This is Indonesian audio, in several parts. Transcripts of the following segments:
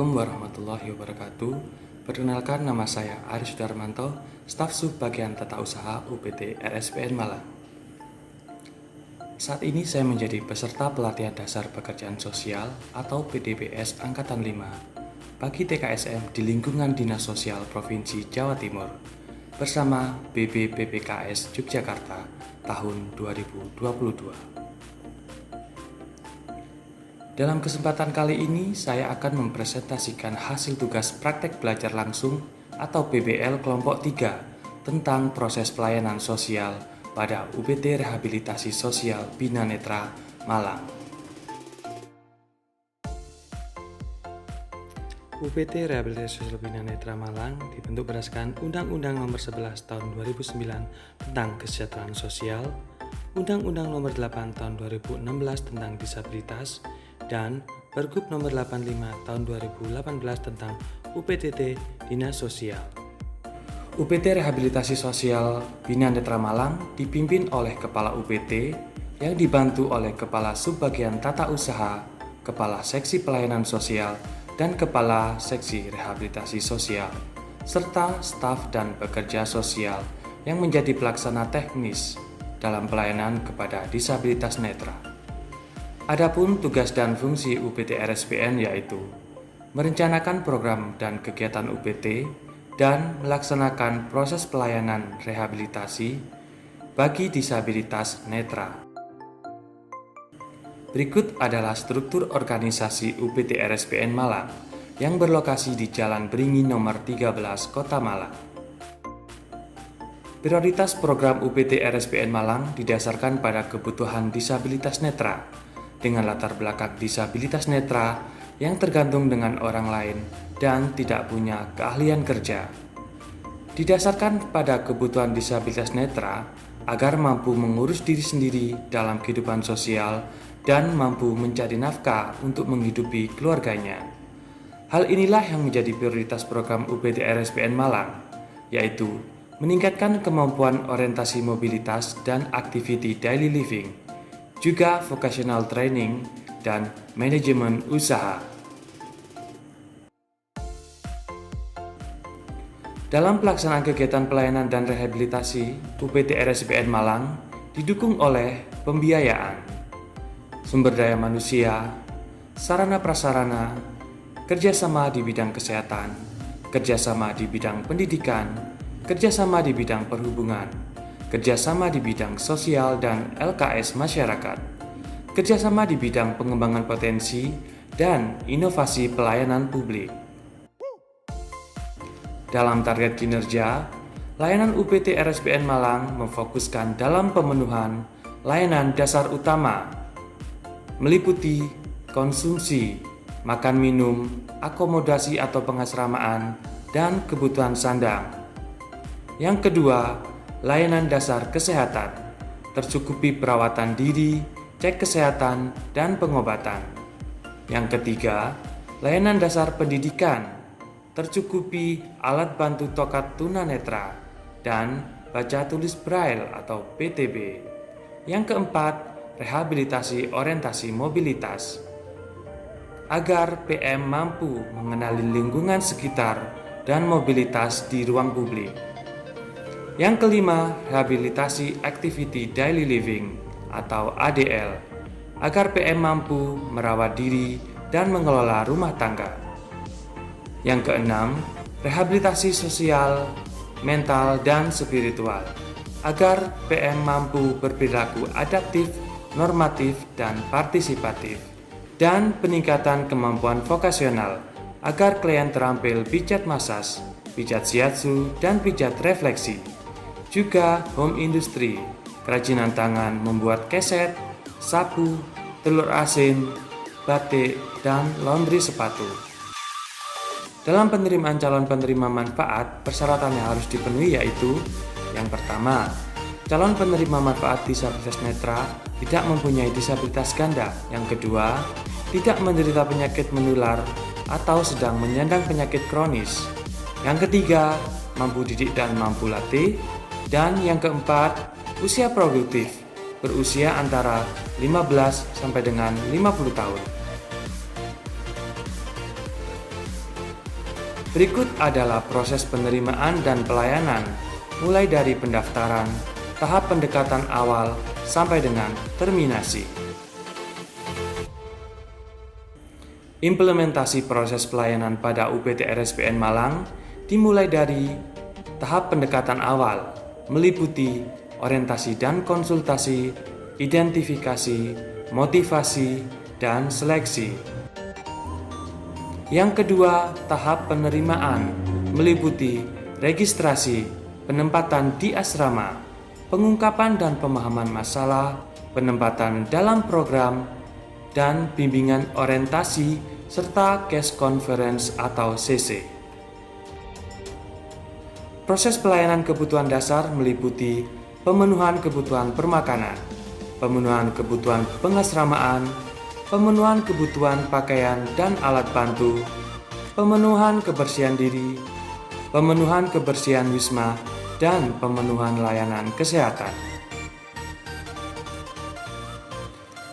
Assalamualaikum warahmatullahi wabarakatuh. Perkenalkan, nama saya Aris Sudarmanto, staf sub bagian tata usaha UPT RSPN Malang. Saat ini saya menjadi peserta pelatihan dasar pekerjaan sosial atau PDPS Angkatan 5 bagi TKSM di lingkungan Dinas Sosial Provinsi Jawa Timur bersama BBPPKS Yogyakarta tahun 2022. Dalam kesempatan kali ini, saya akan mempresentasikan hasil tugas praktek belajar langsung atau PBL kelompok 3 tentang proses pelayanan sosial pada UPT Rehabilitasi Sosial Bina Netra, Malang. UPT Rehabilitasi Sosial Bina Netra Malang dibentuk berdasarkan Undang-Undang Nomor 11 Tahun 2009 tentang Kesejahteraan Sosial, Undang-Undang Nomor 8 Tahun 2016 tentang Disabilitas, dan Pergub Nomor 85 Tahun 2018 tentang UPTT Dinas Sosial. UPT Rehabilitasi Sosial Bina Netra Malang dipimpin oleh Kepala UPT yang dibantu oleh Kepala Subbagian Tata Usaha, Kepala Seksi Pelayanan Sosial, dan Kepala Seksi Rehabilitasi Sosial, serta staf dan pekerja sosial yang menjadi pelaksana teknis dalam pelayanan kepada disabilitas netra. Adapun tugas dan fungsi UPT RSPN yaitu merencanakan program dan kegiatan UPT dan melaksanakan proses pelayanan rehabilitasi bagi disabilitas netra. Berikut adalah struktur organisasi UPT RSPN Malang yang berlokasi di Jalan Beringin Nomor 13, Kota Malang. Prioritas program UPT RSPN Malang didasarkan pada kebutuhan disabilitas netra dengan latar belakang disabilitas netra yang tergantung dengan orang lain dan tidak punya keahlian kerja. Didasarkan pada kebutuhan disabilitas netra agar mampu mengurus diri sendiri dalam kehidupan sosial dan mampu mencari nafkah untuk menghidupi keluarganya. Hal inilah yang menjadi prioritas program UPT RSPN Malang, yaitu meningkatkan kemampuan orientasi mobilitas dan activity daily living, juga vocational training dan manajemen usaha. Dalam pelaksanaan kegiatan pelayanan dan rehabilitasi, UPT RSPN Malang didukung oleh pembiayaan, sumber daya manusia, sarana prasarana, kerjasama di bidang kesehatan, kerjasama di bidang pendidikan, kerjasama di bidang perhubungan, kerjasama di bidang sosial dan LKS masyarakat, kerjasama di bidang pengembangan potensi dan inovasi pelayanan publik. Dalam target kinerja, layanan UPT RSPN Malang memfokuskan dalam pemenuhan layanan dasar utama, meliputi konsumsi, makan minum, akomodasi atau pengasramaan, dan kebutuhan sandang. Yang kedua, layanan dasar kesehatan, tercukupi perawatan diri, cek kesehatan, dan pengobatan. Yang ketiga, layanan dasar pendidikan, tercukupi alat bantu tokat tunanetra, dan baca tulis braille atau PTB. Yang keempat, rehabilitasi orientasi mobilitas, agar PM mampu mengenali lingkungan sekitar dan mobilitas di ruang publik. Yang kelima, rehabilitasi activity daily living atau ADL, agar PM mampu merawat diri dan mengelola rumah tangga. Yang keenam, rehabilitasi sosial, mental, dan spiritual, agar PM mampu berperilaku adaptif, normatif, dan partisipatif. Dan peningkatan kemampuan vokasional, agar klien terampil pijat massage, pijat shiatsu, dan pijat refleksi. Juga home industry, kerajinan tangan membuat keset, sapu, telur asin, batik, dan laundry sepatu. Dalam penerimaan calon penerima manfaat, persyaratan yang harus dipenuhi yaitu: yang pertama, calon penerima manfaat disabilitas netra tidak mempunyai disabilitas ganda. Yang kedua, tidak menderita penyakit menular atau sedang menyandang penyakit kronis. Yang ketiga, mampu didik dan mampu latih. Dan yang keempat, usia produktif, berusia antara 15 sampai dengan 50 tahun. Berikut adalah proses penerimaan dan pelayanan, mulai dari pendaftaran, tahap pendekatan awal, sampai dengan terminasi. Implementasi proses pelayanan pada UPT RSPN Malang dimulai dari tahap pendekatan awal, meliputi orientasi dan konsultasi, identifikasi, motivasi, dan seleksi. Yang kedua, tahap penerimaan, meliputi registrasi, penempatan di asrama, pengungkapan dan pemahaman masalah, penempatan dalam program, dan bimbingan orientasi serta case conference atau CC. Proses pelayanan kebutuhan dasar meliputi pemenuhan kebutuhan permakanan, pemenuhan kebutuhan pengasramaan, pemenuhan kebutuhan pakaian dan alat bantu, pemenuhan kebersihan diri, pemenuhan kebersihan wisma, dan pemenuhan layanan kesehatan.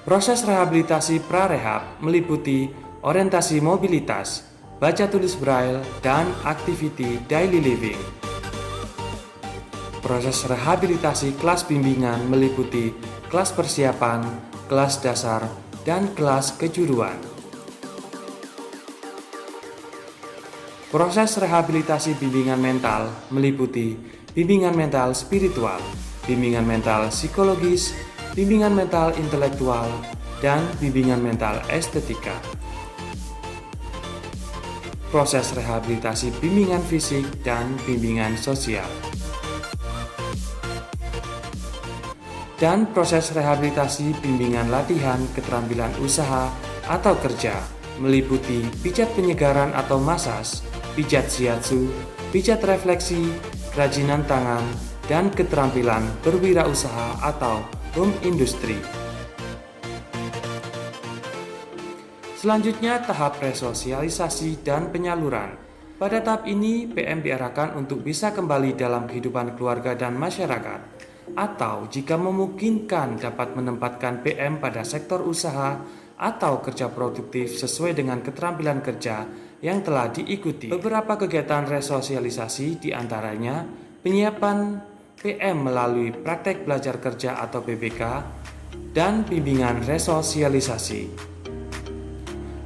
Proses rehabilitasi prarehab meliputi orientasi mobilitas, baca tulis braille, dan activity daily living. Proses rehabilitasi kelas bimbingan meliputi kelas persiapan, kelas dasar, dan kelas kejuruan. Proses rehabilitasi bimbingan mental meliputi bimbingan mental spiritual, bimbingan mental psikologis, bimbingan mental intelektual, dan bimbingan mental estetika. Proses rehabilitasi bimbingan fisik dan bimbingan sosial. Dan proses rehabilitasi bimbingan latihan keterampilan usaha atau kerja meliputi pijat penyegaran atau masas, pijat shiatsu, pijat refleksi, kerajinan tangan, dan keterampilan berwirausaha atau home industry. Selanjutnya tahap resosialisasi dan penyaluran. Pada tahap ini PM diarahkan untuk bisa kembali dalam kehidupan keluarga dan masyarakat, atau jika memungkinkan dapat menempatkan PM pada sektor usaha atau kerja produktif sesuai dengan keterampilan kerja yang telah diikuti. Beberapa kegiatan resosialisasi diantaranya penyiapan PM melalui praktek belajar kerja atau PBK dan bimbingan resosialisasi.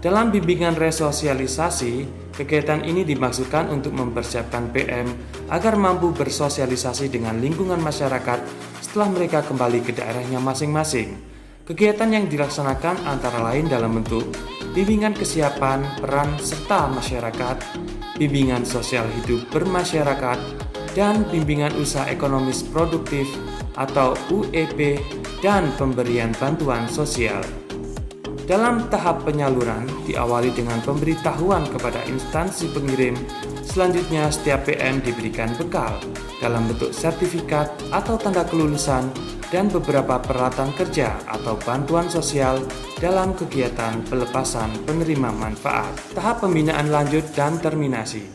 Dalam bimbingan resosialisasi, kegiatan ini dimaksudkan untuk mempersiapkan PM agar mampu bersosialisasi dengan lingkungan masyarakat setelah mereka kembali ke daerahnya masing-masing. Kegiatan yang dilaksanakan antara lain dalam bentuk bimbingan kesiapan peran serta masyarakat, bimbingan sosial hidup bermasyarakat, dan bimbingan usaha ekonomis produktif atau UEP dan pemberian bantuan sosial. Dalam tahap penyaluran diawali dengan pemberitahuan kepada instansi pengirim. Selanjutnya setiap PM diberikan bekal dalam bentuk sertifikat atau tanda kelulusan dan beberapa peralatan kerja atau bantuan sosial dalam kegiatan pelepasan penerima manfaat. Tahap pembinaan lanjut dan terminasi.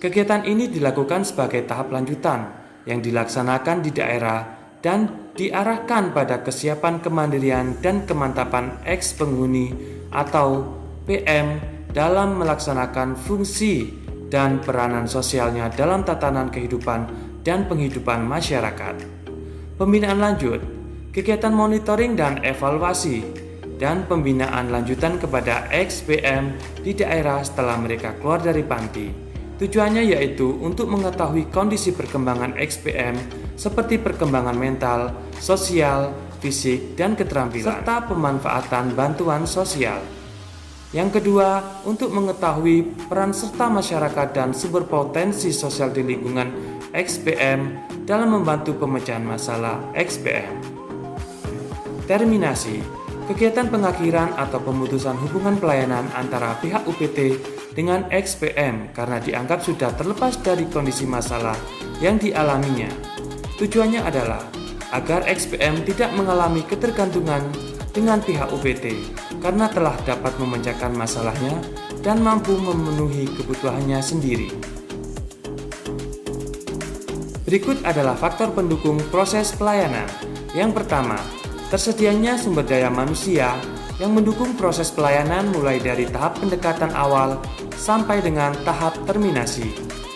Kegiatan ini dilakukan sebagai tahap lanjutan yang dilaksanakan di daerah dan diarahkan pada kesiapan kemandirian dan kemantapan ex-penghuni atau PM dalam melaksanakan fungsi dan peranan sosialnya dalam tatanan kehidupan dan penghidupan masyarakat. Pembinaan lanjut, kegiatan monitoring dan evaluasi, dan pembinaan lanjutan kepada ex-PM di daerah setelah mereka keluar dari panti. Tujuannya yaitu untuk mengetahui kondisi perkembangan ex-PM seperti perkembangan mental, sosial, fisik, dan keterampilan, serta pemanfaatan bantuan sosial. Yang kedua, untuk mengetahui peran serta masyarakat dan sumber potensi sosial di lingkungan ex-PM dalam membantu pemecahan masalah ex-PM. Terminasi, kegiatan pengakhiran atau pemutusan hubungan pelayanan antara pihak UPT dengan ex-PM karena dianggap sudah terlepas dari kondisi masalah yang dialaminya. Tujuannya adalah agar ex-PM tidak mengalami ketergantungan dengan pihak UPT karena telah dapat memecahkan masalahnya dan mampu memenuhi kebutuhannya sendiri. Berikut adalah faktor pendukung proses pelayanan. Yang pertama, tersedianya sumber daya manusia yang mendukung proses pelayanan mulai dari tahap pendekatan awal sampai dengan tahap terminasi.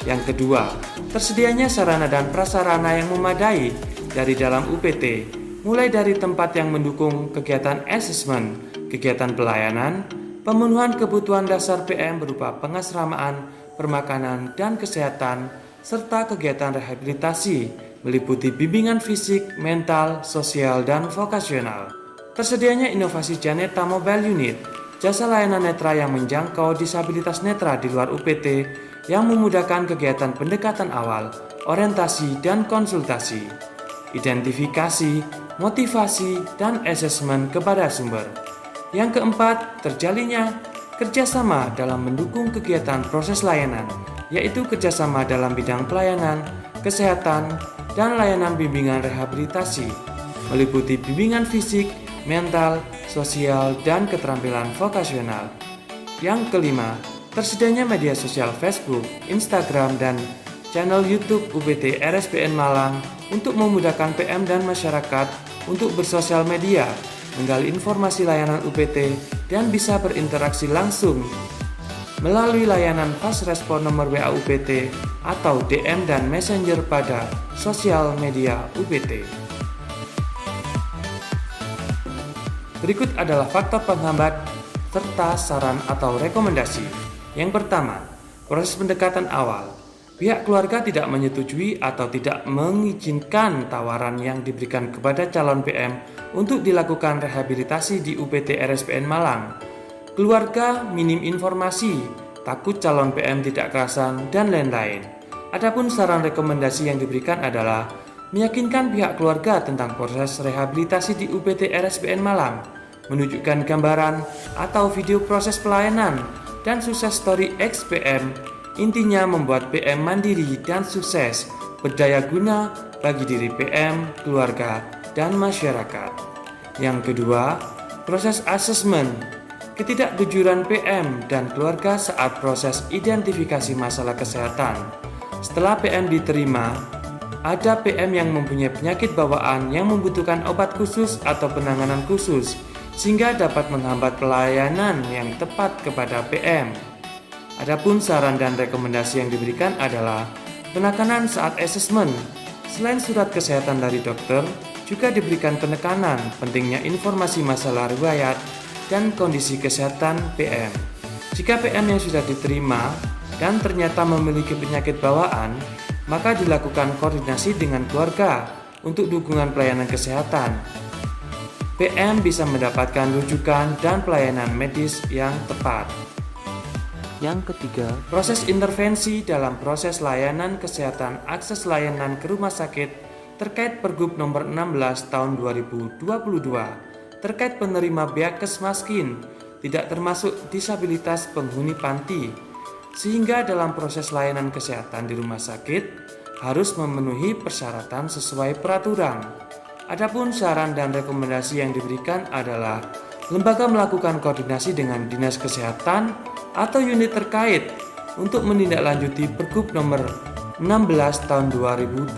Yang kedua, tersedianya sarana dan prasarana yang memadai dari dalam UPT, mulai dari tempat yang mendukung kegiatan asesmen, kegiatan pelayanan, pemenuhan kebutuhan dasar PM berupa pengasramaan, permakanan, dan kesehatan, serta kegiatan rehabilitasi meliputi bimbingan fisik, mental, sosial, dan vokasional. Tersedianya inovasi Janeta Mobile Unit, jasa layanan netra yang menjangkau disabilitas netra di luar UPT yang memudahkan kegiatan pendekatan awal, orientasi, dan konsultasi, identifikasi, motivasi, dan asesmen kepada sumber. Yang keempat, terjalinnya kerjasama dalam mendukung kegiatan proses layanan, yaitu kerjasama dalam bidang pelayanan, kesehatan, dan layanan bimbingan rehabilitasi, meliputi bimbingan fisik, mental, sosial, dan keterampilan vokasional. Yang kelima, tersedianya media sosial Facebook, Instagram, dan channel YouTube UPT RSPN Malang untuk memudahkan PM dan masyarakat untuk bersosial media, menggali informasi layanan UPT, dan bisa berinteraksi langsung melalui layanan fast respon nomor WA UPT atau DM dan Messenger pada sosial media UPT. Berikut adalah faktor penghambat serta saran atau rekomendasi. Yang pertama, proses pendekatan awal. Pihak keluarga tidak menyetujui atau tidak mengizinkan tawaran yang diberikan kepada calon PM untuk dilakukan rehabilitasi di UPT RSPN Malang. Keluarga minim informasi, takut calon PM tidak kerasan, dan lain-lain. Adapun saran rekomendasi yang diberikan adalah meyakinkan pihak keluarga tentang proses rehabilitasi di UPT RSPN Malang, menunjukkan gambaran atau video proses pelayanan, dan sukses story ex-PM, intinya membuat PM mandiri dan sukses, berdaya guna bagi diri PM, keluarga, dan masyarakat. Yang kedua, proses asesmen. Ketidakjujuran PM dan keluarga saat proses identifikasi masalah kesehatan. Setelah PM diterima, ada PM yang mempunyai penyakit bawaan yang membutuhkan obat khusus atau penanganan khusus, sehingga dapat menghambat pelayanan yang tepat kepada PM. Adapun saran dan rekomendasi yang diberikan adalah penekanan saat asesmen. Selain surat kesehatan dari dokter, juga diberikan penekanan pentingnya informasi masalah riwayat dan kondisi kesehatan PM. Jika PM yang sudah diterima dan ternyata memiliki penyakit bawaan, maka dilakukan koordinasi dengan keluarga untuk dukungan pelayanan kesehatan. PM bisa mendapatkan rujukan dan pelayanan medis yang tepat. Yang ketiga, proses intervensi dalam proses layanan kesehatan akses layanan ke rumah sakit terkait Pergub nomor 16 tahun 2022 terkait penerima Beakes Maskin tidak termasuk disabilitas penghuni panti, sehingga dalam proses layanan kesehatan di rumah sakit harus memenuhi persyaratan sesuai peraturan. Adapun saran dan rekomendasi yang diberikan adalah lembaga melakukan koordinasi dengan Dinas Kesehatan atau unit terkait untuk menindaklanjuti Pergub nomor 16 tahun 2022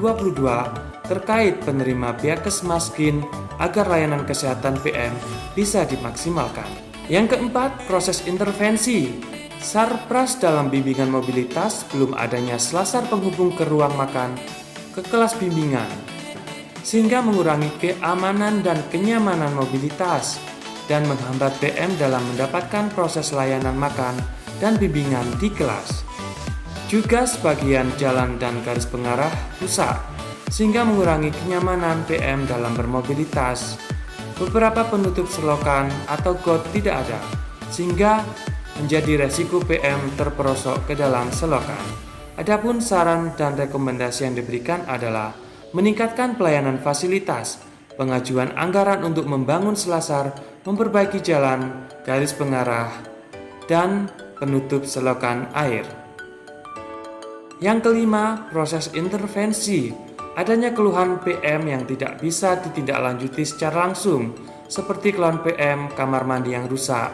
terkait penerima Beakes Maskin agar layanan kesehatan PM bisa dimaksimalkan. Yang keempat, proses intervensi. Sarpras dalam bimbingan mobilitas belum adanya selasar penghubung ke ruang makan ke kelas bimbingan, sehingga mengurangi keamanan dan kenyamanan mobilitas dan menghambat PM dalam mendapatkan proses layanan makan dan bimbingan di kelas. Juga sebagian jalan dan garis pengarah rusak, sehingga mengurangi kenyamanan PM dalam bermobilitas. Beberapa penutup selokan atau got tidak ada, sehingga menjadi resiko PM terperosok ke dalam selokan. Adapun saran dan rekomendasi yang diberikan adalah meningkatkan pelayanan fasilitas, pengajuan anggaran untuk membangun selasar, memperbaiki jalan, garis pengarah, dan penutup selokan air. Yang kelima, proses intervensi. Adanya keluhan PM yang tidak bisa ditindaklanjuti secara langsung, seperti keluhan PM kamar mandi yang rusak,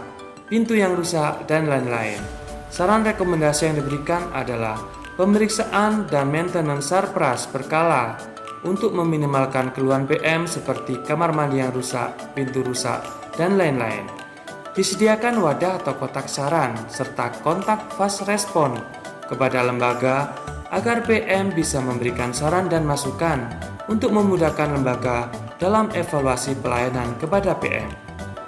pintu yang rusak, dan lain-lain. Saran rekomendasi yang diberikan adalah pemeriksaan dan maintenance sarpras berkala untuk meminimalkan keluhan PM seperti kamar mandi yang rusak, pintu rusak, dan lain-lain. Disediakan wadah atau kotak saran serta kontak fast respon kepada lembaga agar PM bisa memberikan saran dan masukan untuk memudahkan lembaga dalam evaluasi pelayanan kepada PM.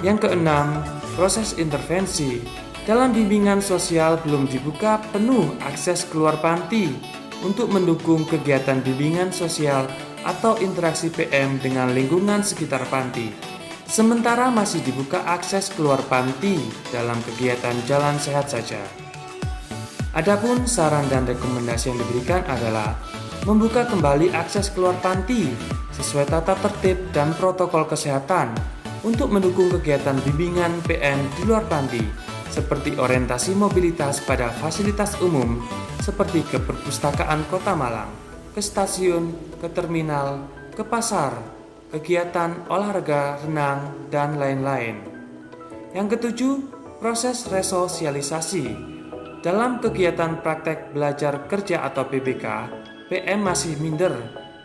Yang keenam, proses intervensi. Dalam bimbingan sosial belum dibuka penuh akses keluar panti untuk mendukung kegiatan bimbingan sosial atau interaksi PM dengan lingkungan sekitar panti. Sementara masih dibuka akses keluar panti dalam kegiatan jalan sehat saja. Adapun saran dan rekomendasi yang diberikan adalah membuka kembali akses keluar panti sesuai tata tertib dan protokol kesehatan untuk mendukung kegiatan bimbingan PM di luar panti seperti orientasi mobilitas pada fasilitas umum seperti ke perpustakaan Kota Malang, ke stasiun, ke terminal, ke pasar, kegiatan olahraga, renang, dan lain-lain. Yang ketujuh, proses resosialisasi. Dalam kegiatan praktek belajar kerja atau PBK, PM masih minder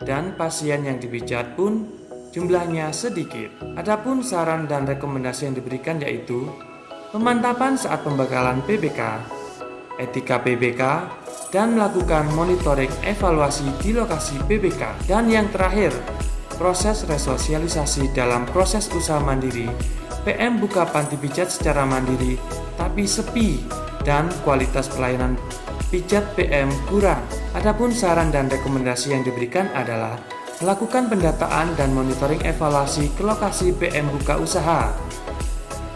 dan pasien yang dipijat pun jumlahnya sedikit. Adapun saran dan rekomendasi yang diberikan yaitu pemantapan saat pembekalan PBK, etika PBK, dan melakukan monitoring evaluasi di lokasi PBK. Dan yang terakhir, proses resosialisasi dalam proses usaha mandiri. PM buka panti pijat secara mandiri tapi sepi dan kualitas pelayanan pijat PM kurang. Adapun saran dan rekomendasi yang diberikan adalah melakukan pendataan dan monitoring evaluasi ke lokasi PM buka usaha,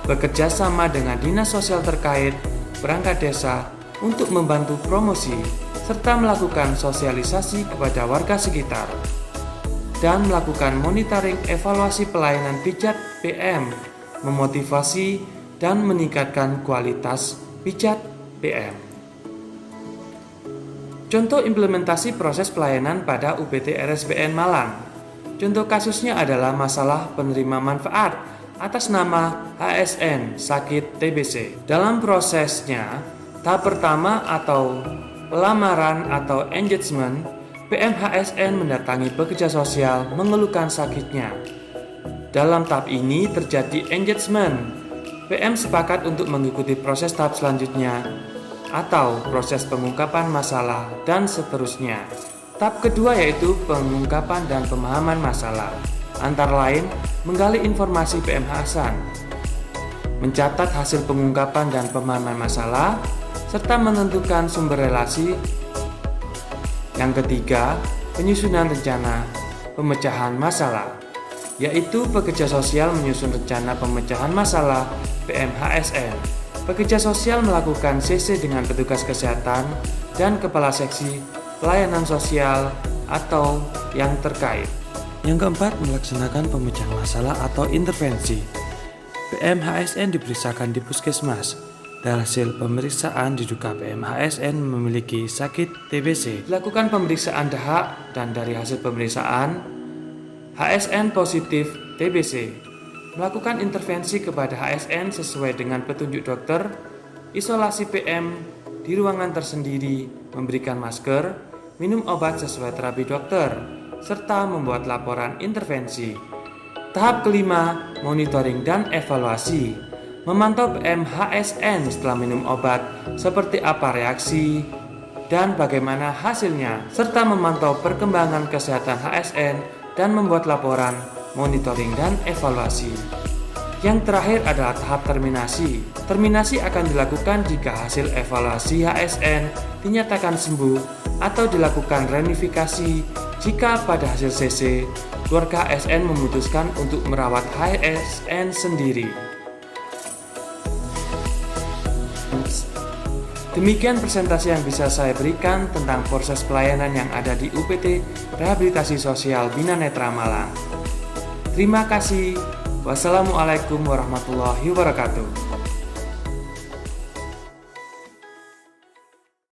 bekerja sama dengan dinas sosial terkait, perangkat desa untuk membantu promosi, serta melakukan sosialisasi kepada warga sekitar, dan melakukan monitoring evaluasi pelayanan pijat PM, memotivasi dan meningkatkan kualitas pijat PM. Contoh implementasi proses pelayanan pada UPT RSPN Malang. Contoh kasusnya adalah masalah penerima manfaat atas nama HSN sakit TBC. Dalam prosesnya, tahap pertama atau pelamaran atau engagement, PM HSN mendatangi pekerja sosial mengeluhkan sakitnya. Dalam tahap ini terjadi engagement. PM sepakat untuk mengikuti proses tahap selanjutnya atau proses pengungkapan masalah dan seterusnya. Tahap kedua yaitu pengungkapan dan pemahaman masalah. Antara lain, menggali informasi PM HSN, mencatat hasil pengungkapan dan pemahaman masalah, serta menentukan sumber relasi. Yang ketiga, penyusunan rencana pemecahan masalah, yaitu pekerja sosial menyusun rencana pemecahan masalah PM HSN. Pekerja sosial melakukan CC dengan petugas kesehatan dan kepala seksi pelayanan sosial atau yang terkait. Yang keempat, melaksanakan pemecahan masalah atau intervensi. PM HSN diperiksakan di puskesmas. Dari hasil pemeriksaan diduga PM HSN memiliki sakit TBC. Dilakukan pemeriksaan dahak dan dari hasil pemeriksaan HSN positif TBC. Melakukan intervensi kepada HSN sesuai dengan petunjuk dokter, isolasi PM di ruangan tersendiri, memberikan masker, minum obat sesuai terapi dokter, serta membuat laporan intervensi. Tahap kelima, monitoring dan evaluasi. Memantau PM HSN setelah minum obat, seperti apa reaksi dan bagaimana hasilnya, serta memantau perkembangan kesehatan HSN dan membuat laporan, monitoring dan evaluasi. Yang terakhir adalah tahap terminasi. Terminasi akan dilakukan jika hasil evaluasi HSN dinyatakan sembuh atau dilakukan reunifikasi jika pada hasil CC keluarga HSN memutuskan untuk merawat HSN sendiri. Demikian presentasi yang bisa saya berikan tentang proses pelayanan yang ada di UPT Rehabilitasi Sosial Bina Netra Malang. Terima kasih. Wassalamualaikum warahmatullahi wabarakatuh.